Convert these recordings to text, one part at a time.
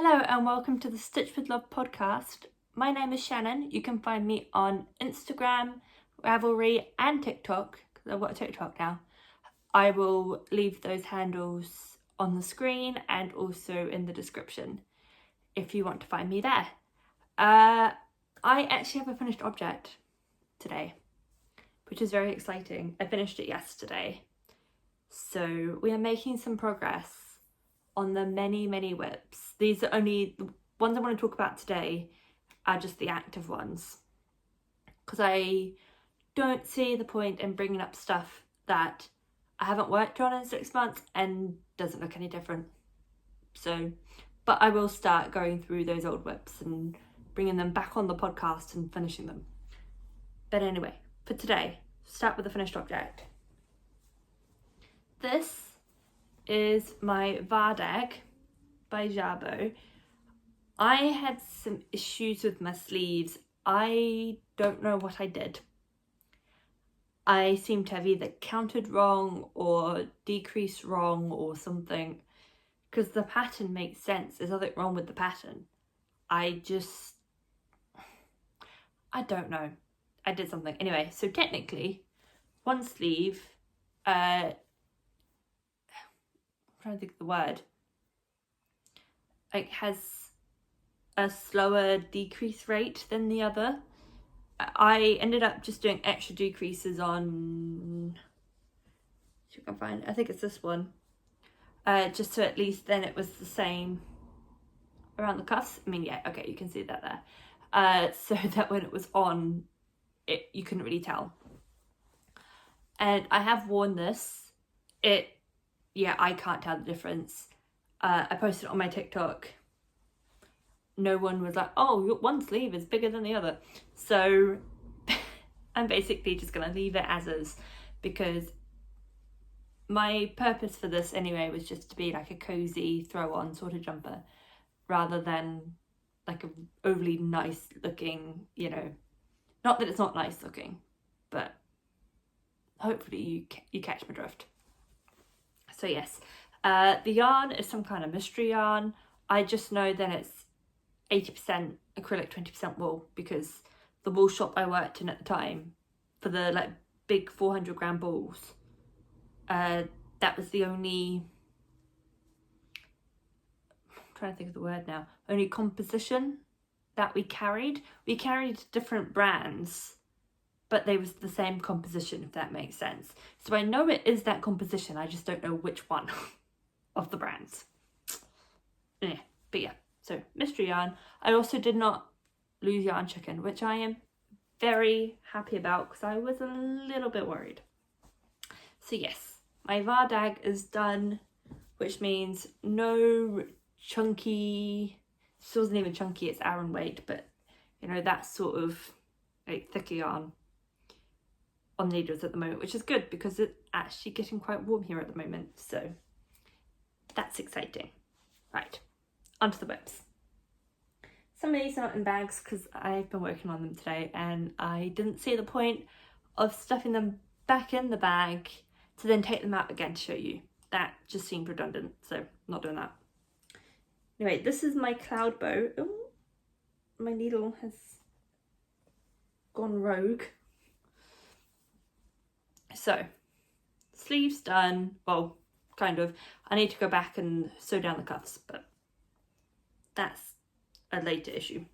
Hello and welcome to the Stitch with Love podcast. My name is Shannon. You can find me on Instagram, Ravelry and TikTok, because I've got a TikTok now. I will leave those handles on the screen and also in the description if you want to find me there. I actually have a finished object today, which is very exciting. I finished it yesterday. So we are making some progress on the many whips. These are only the ones I want to talk about today are just the active ones, because I don't see the point in bringing up stuff that I haven't worked on in 6 months and doesn't look any different. So, but I will start going through those old whips and bringing them back on the podcast and finishing them. But anyway, for today, start with the finished object. This is my Vardag by Jabo. I had some issues with my sleeves. I don't know what I did. I seem to have either counted wrong or decreased wrong or something, because the pattern makes sense. There's nothing wrong with the pattern. I don't know. I did something. Anyway, so technically, one sleeve, I'm trying to think of the word, like has a slower decrease rate than the other. I ended up just doing extra decreases on, if you can find, I think it's this one, just so at least then it was the same around the cuffs. I mean, yeah, okay, you can see that there. So that when it was on, you couldn't really tell. And I have worn this. Yeah, I can't tell the difference. I posted it on my TikTok. No one was like, oh, one sleeve is bigger than the other. So I'm basically just going to leave it as is, because my purpose for this anyway was just to be like a cozy throw on sort of jumper, rather than like a overly nice looking, not that it's not nice looking, but hopefully you catch my drift. So yes, the yarn is some kind of mystery yarn. I just know that it's 80% acrylic, 20% wool, because the wool shop I worked in at the time, for the like big 400 gram balls, that was the only, I'm trying to think of the word now, only composition that we carried. We carried different brands, but they was the same composition, if that makes sense. So I know it is that composition, I just don't know which one of the brands. Yeah, but yeah, so mystery yarn. I also did not lose yarn chicken, which I am very happy about, because I was a little bit worried. So yes, my Vardag is done, which means no chunky, this wasn't even chunky, it's Aran weight, but that sort of like thicker yarn on needles at the moment, which is good because it's actually getting quite warm here at the moment, so that's exciting. Right, onto the whips. Some of these are not in bags because I've been working on them today and I didn't see the point of stuffing them back in the bag to then take them out again to show you. That just seemed redundant, so I'm not doing that. Anyway, this is my cloud bow. Ooh, my needle has gone rogue. So, sleeves done, well, kind of. I need to go back and sew down the cuffs, but that's a later issue.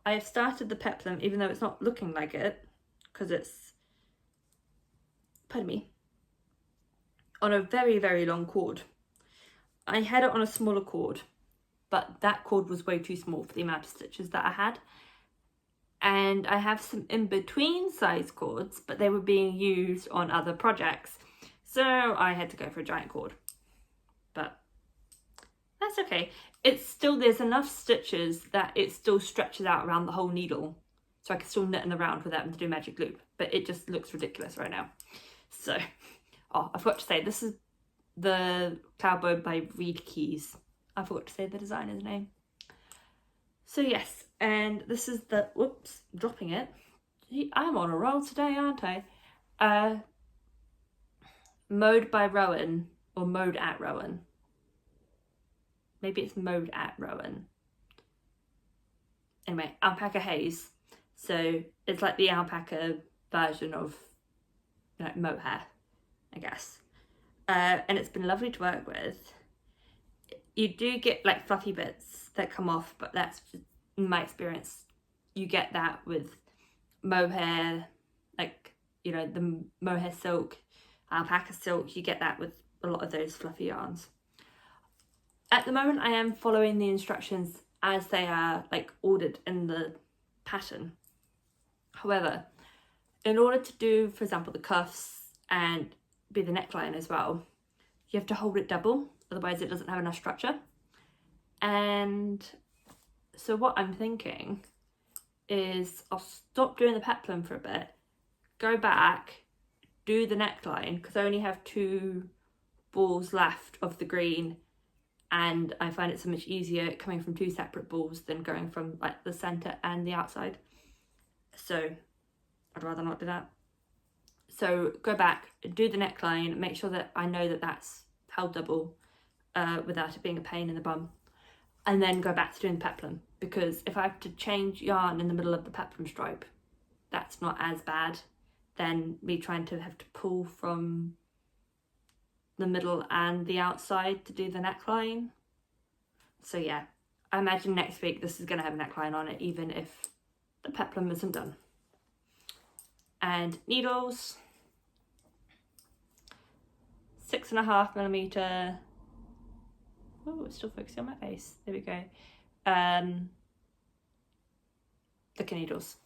I have started the peplum, even though it's not looking like it, because it's, pardon me, on a very long cord. I had it on a smaller cord, but that cord was way too small for the amount of stitches that I had. And I have some in-between size cords, but they were being used on other projects, so I had to go for a giant cord. But that's okay. It's still, there's enough stitches that it still stretches out around the whole needle, so I can still knit in the round without having to do magic loop, but it just looks ridiculous right now. So, oh, I forgot to say, this is the cloud bow by Reed Keys. I forgot to say the designer's name. So yes, and this is the, whoops, dropping it. I'm on a roll today, aren't I? Mode by Rowan, or Mode at Rowan. maybe it's mowed at Rowan. Anyway, Alpaca Haze. So it's like the alpaca version of like mohair, I guess. And it's been lovely to work with. You do get like fluffy bits that come off, but that's just, in my experience, you get that with mohair, like, you know, the mohair silk, alpaca silk, you get that with a lot of those fluffy yarns. At the moment, I am following the instructions as they are like ordered in the pattern. However, in order to do, for example, the cuffs and be the neckline as well, you have to hold it double, otherwise it doesn't have enough structure. And so what I'm thinking is I'll stop doing the peplum for a bit, go back, do the neckline, because I only have 2 balls left of the green, and I find it so much easier coming from 2 separate balls than going from like the centre and the outside. So I'd rather not do that. So go back, do the neckline, make sure that I know that that's held double without it being a pain in the bum, and then go back to doing the peplum, because if I have to change yarn in the middle of the peplum stripe, that's not as bad than me trying to have to pull from the middle and the outside to do the neckline. So yeah, I imagine next week this is going to have a neckline on it, even if the peplum isn't done. And needles, 6.5mm. Oh, it's still focusing on my face. There we go. Thicker needles.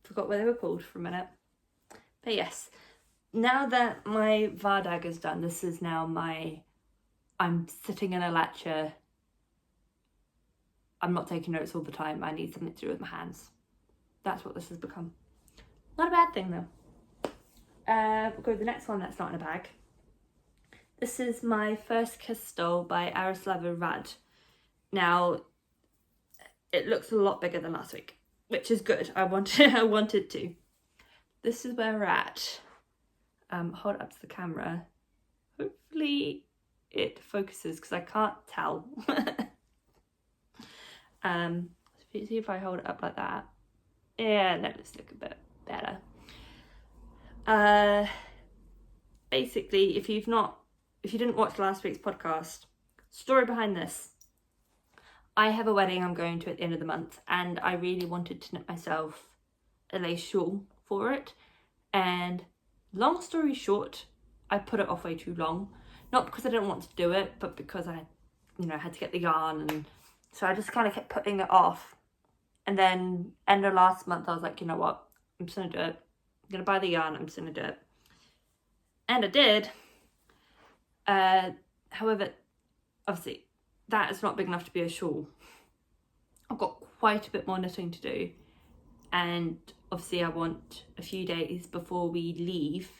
Forgot what they were called for a minute. But yes, now that my Vardag is done, this is now my, I'm sitting in a lecture. I'm not taking notes all the time. I need something to do with my hands. That's what this has become. Not a bad thing though. We'll go to the next one that's not in a bag. This is my first kiss stole by Arislava Rad. Now, it looks a lot bigger than last week, which is good. I wanted to. This is where we're at. Hold it up to the camera. Hopefully it focuses, because I can't tell. See if I hold it up like that. Yeah, that looks like a bit better. Basically, if you didn't watch last week's podcast, story behind this. I have a wedding I'm going to at the end of the month, and I really wanted to knit myself a lace shawl for it. And long story short, I put it off way too long. Not because I didn't want to do it, but because I, had to get the yarn, and so I just kind of kept putting it off. And then end of last month, I was like, you know what? I'm just gonna do it. I'm gonna buy the yarn. I'm just gonna do it. And I did. However, obviously, that is not big enough to be a shawl. I've got quite a bit more knitting to do. And obviously I want a few days before we leave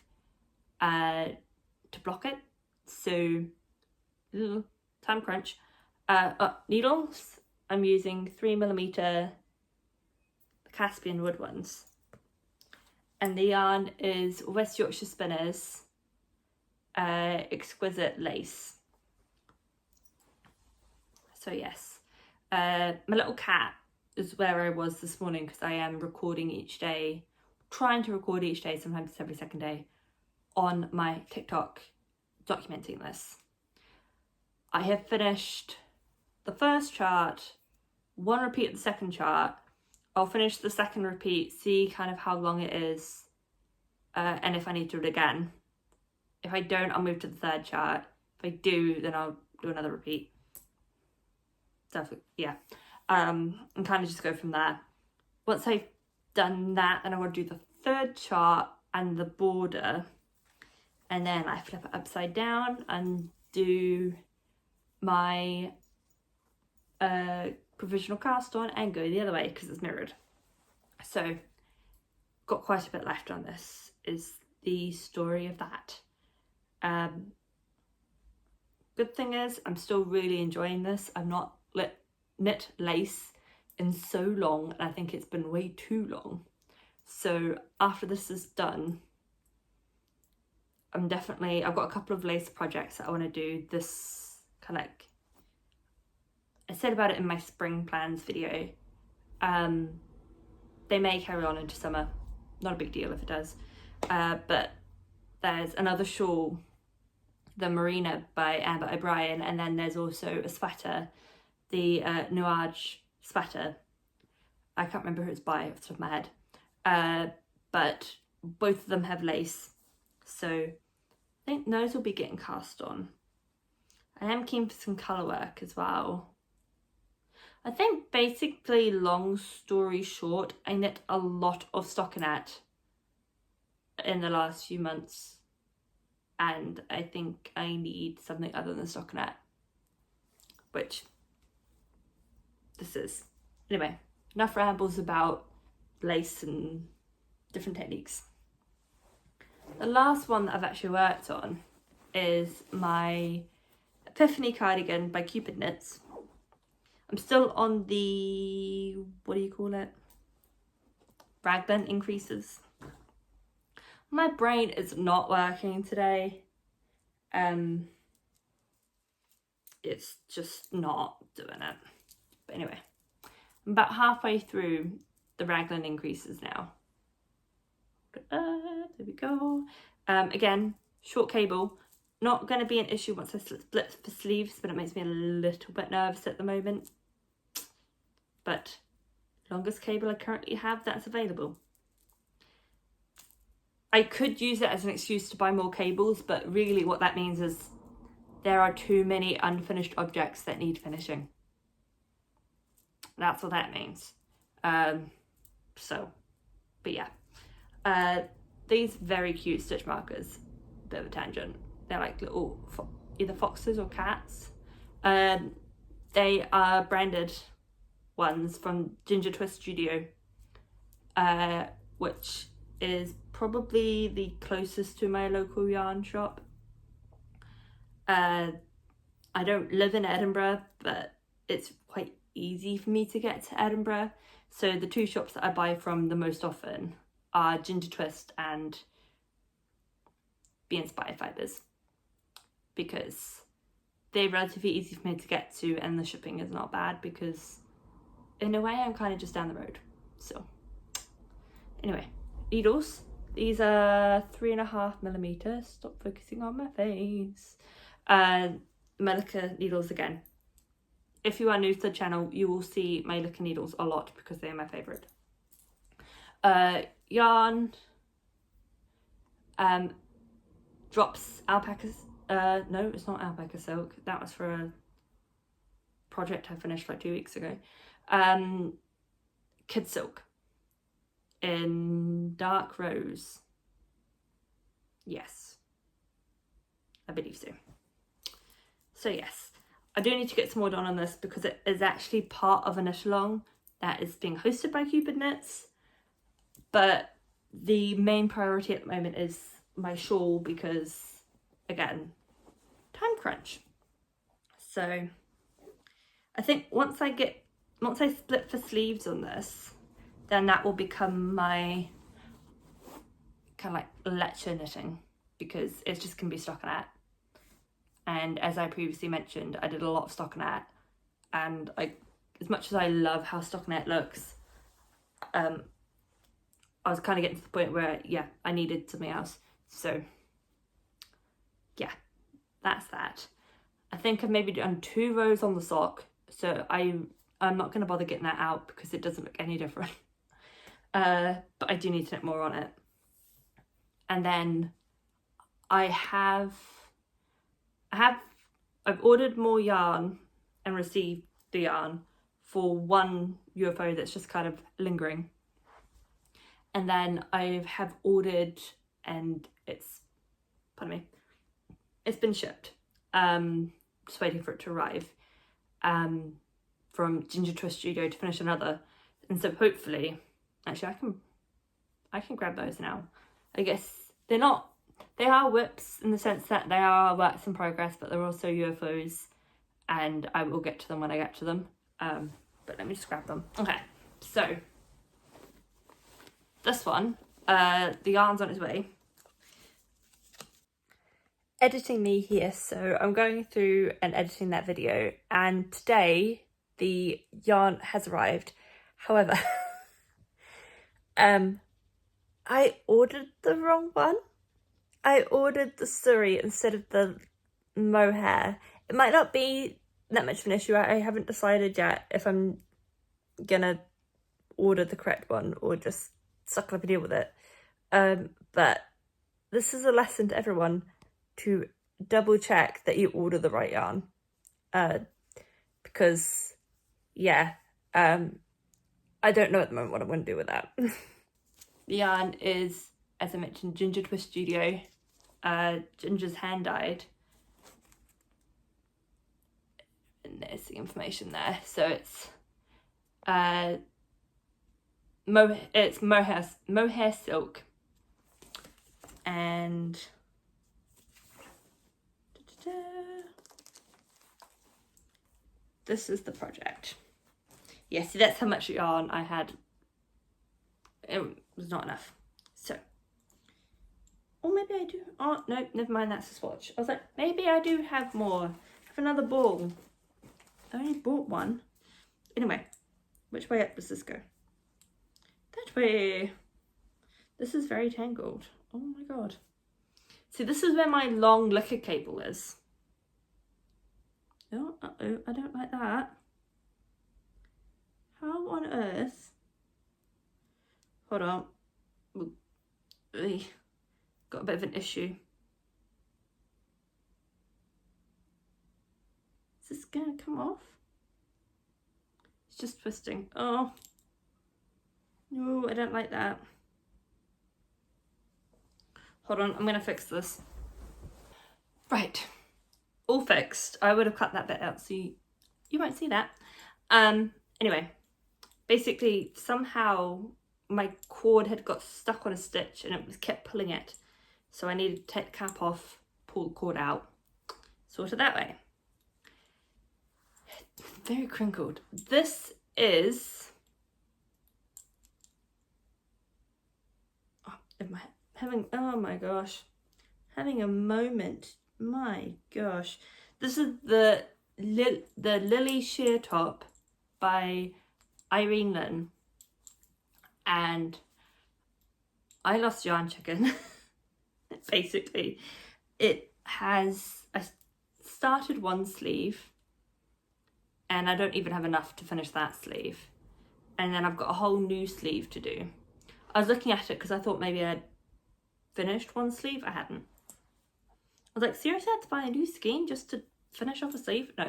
to block it. So, time crunch. Needles, I'm using 3mm Caspian wood ones. And the yarn is West Yorkshire Spinners Exquisite Lace. So yes, my little cat is where I was this morning, because I am recording each day, trying to record each day, sometimes it's every second day, on my TikTok documenting this. I have finished the first chart, 1 repeat of the second chart. I'll finish the second repeat, see kind of how long it is, and if I need to do it again. If I don't, I'll move to the third chart. If I do, then I'll do another repeat. So yeah, and kind of just go from there. Once I've done that, then I want to do the third chart and the border, and then I flip it upside down and do my provisional cast on and go the other way because it's mirrored. So got quite a bit left on this, is the story of that. Good thing is I'm still really enjoying this. I've not knit lace in so long, and I think it's been way too long. So after this is done, I've got a couple of lace projects that I want to do this kind of like said about it in my spring plans video. They may carry on into summer, not a big deal if it does. But there's another shawl, the Marina by Amber O'Brien, and then there's also a sweater, the Nuage sweater. I can't remember who it's by off the top of my head. But both of them have lace, so I think those will be getting cast on. I am keen for some colour work as well. I think basically, long story short, I knit a lot of stockinette in the last few months, and I think I need something other than stockinette, which this is. Anyway, enough rambles about lace and different techniques. The last one that I've actually worked on is my Epiphany cardigan by Cupid Knits. I'm still on the, what do you call it? Raglan increases. My brain is not working today. It's just not doing it. But anyway, I'm about halfway through the raglan increases now. There we go. Again, short cable. Not going to be an issue once I split the sleeves, but it makes me a little bit nervous at the moment. But longest cable I currently have that's available. I could use it as an excuse to buy more cables, but really what that means is there are too many unfinished objects that need finishing. That's what that means. But yeah. These very cute stitch markers, bit of a tangent. They're like little either foxes or cats. They are branded ones from Ginger Twist Studio, which is probably the closest to my local yarn shop. I don't live in Edinburgh, but it's quite easy for me to get to Edinburgh. So the two shops that I buy from the most often are Ginger Twist and Be Inspired Fibres, because they're relatively easy for me to get to, and the shipping is not bad because in a way I'm kind of just down the road. So anyway, needles. These are 3.5mm. Stop focusing on my face. Melica needles again. If you are new to the channel, you will see my Melica needles a lot because they are my favourite. Yarn. Drops alpacas. No, it's not alpaca silk. That was for a project I finished like 2 weeks ago. Kid silk in dark rose. Yes, I believe so. So yes, I do need to get some more done on this because it is actually part of a knit along that is being hosted by Cupid Knits, but the main priority at the moment is my shawl because, again, time crunch. So I think once I split the sleeves on this, then that will become my kind of like lecture knitting, because it's just going to be stockinette. And as I previously mentioned, I did a lot of stockinette, and as much as I love how stockinette looks, I was kind of getting to the point where, yeah, I needed something else. So yeah, that's that. I think I've maybe done 2 rows on the sock, so I'm not going to bother getting that out because it doesn't look any different. But I do need to knit more on it. And then I've ordered more yarn and received the yarn for one UFO that's just kind of lingering. And then I have ordered, and it's been shipped. Just waiting for it to arrive from Ginger Twist Studio to finish another. And so hopefully, actually I can grab those now. I guess they are whips in the sense that they are works in progress, but they're also UFOs, and I will get to them when I get to them. But let me just grab them. Okay, so this one, the yarn's on its way. Editing me here, so I'm going through and editing that video, and today the yarn has arrived. However, I ordered the wrong one. I ordered the suri instead of the mohair. It might not be that much of an issue. I haven't decided yet if I'm gonna order the correct one or just suck up and deal with it. But this is a lesson to everyone to double check that you order the right yarn. Because, yeah, I don't know at the moment what I'm going to do with that. The yarn is, as I mentioned, Ginger Twist Studio. Ginger's hand dyed. And there's the information there. So it's mohair silk, and this is the project. Yeah, see, that's how much yarn I had. It was not enough. So, or maybe I do. Oh no, never mind. That's a swatch. I was like, maybe I do have more. I have another ball. I only bought one. Anyway, which way up does this go? That way. This is very tangled. Oh my god. See, this is where my long liquor cable is. Oh, uh-oh, I don't like that. How on earth? Hold on. Got a bit of an issue. Is this gonna come off? It's just twisting. Oh. No, I don't like that. Hold on, I'm gonna fix this. Right. All fixed. I would have cut that bit out so you won't see that. Anyway, basically somehow my cord had got stuck on a stitch and it was kept pulling it. So I needed to take the cap off, pull the cord out, sort it that way. Very crinkled. This is, oh my gosh, having a moment. My gosh, this is the Lily Sheer Top by Irene Lynn, and I lost yarn chicken. Basically, it has, I started one sleeve and I don't even have enough to finish that sleeve, and then I've got a whole new sleeve to do. I was looking at it because I thought maybe I'd finished one sleeve. I hadn't. I was like, seriously, I had to buy a new skein just to finish off a sleeve? No,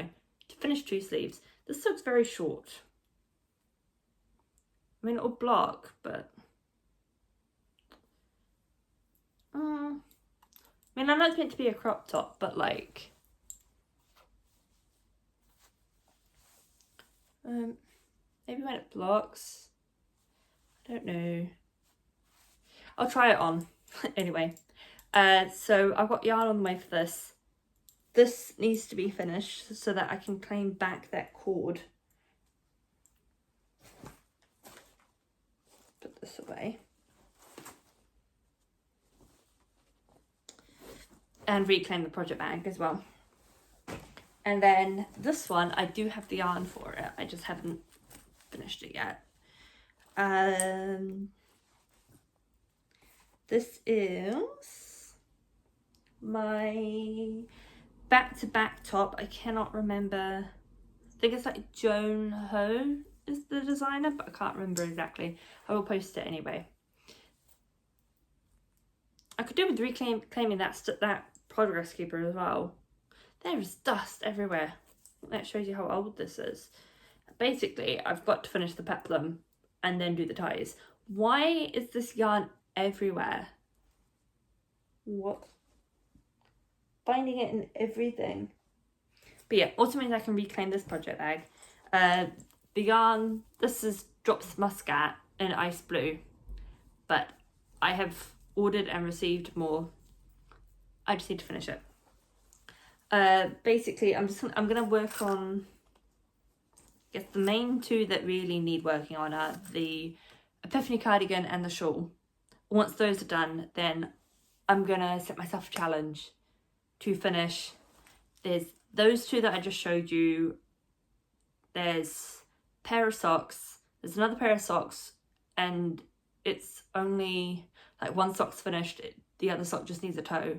to finish two sleeves. This looks very short. I mean, it'll block, but I mean, I know it's meant to be a crop top, but like, maybe when it blocks, I don't know. I'll try it on. Anyway, so I've got yarn on the way for this. This needs to be finished so that I can claim back that cord. Put this away. And reclaim the project bag as well. And then this one, I do have the yarn for it. I just haven't finished it yet. This is my back-to-back top. I cannot remember. I think it's like Joan Ho is the designer, but I can't remember exactly. I will post it anyway. I could do with reclaiming that progress keeper as well. There's dust everywhere. That shows you how old this is. Basically, I've got to finish the peplum and then do the ties. Why is this yarn everywhere? What? Finding it in everything. But yeah, also means I can reclaim this project bag. The yarn, this is Drops Muscat in Ice Blue, but I have ordered and received more. I just need to finish it. Basically, I'm gonna work on, I guess the main two that really need working on are the Epiphany cardigan and the shawl. Once those are done, then I'm gonna set myself a challenge to finish. There's those two that I just showed you. there's a pair of socks, there's another pair of socks, and it's only like one sock's finished, the other sock just needs a toe.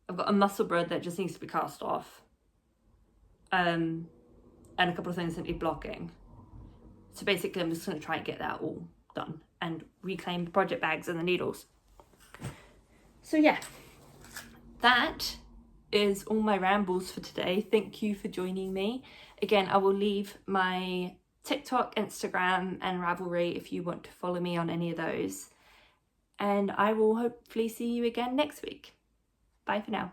I've got a muscle bride that just needs to be cast off, and a couple of things that need blocking. So basically I'm just going to try and get that all done and reclaim the project bags and the needles. So yeah, that is all my rambles for today. Thank you for joining me. Again, I will leave my TikTok, Instagram and Ravelry if you want to follow me on any of those. And I will hopefully see you again next week. Bye for now.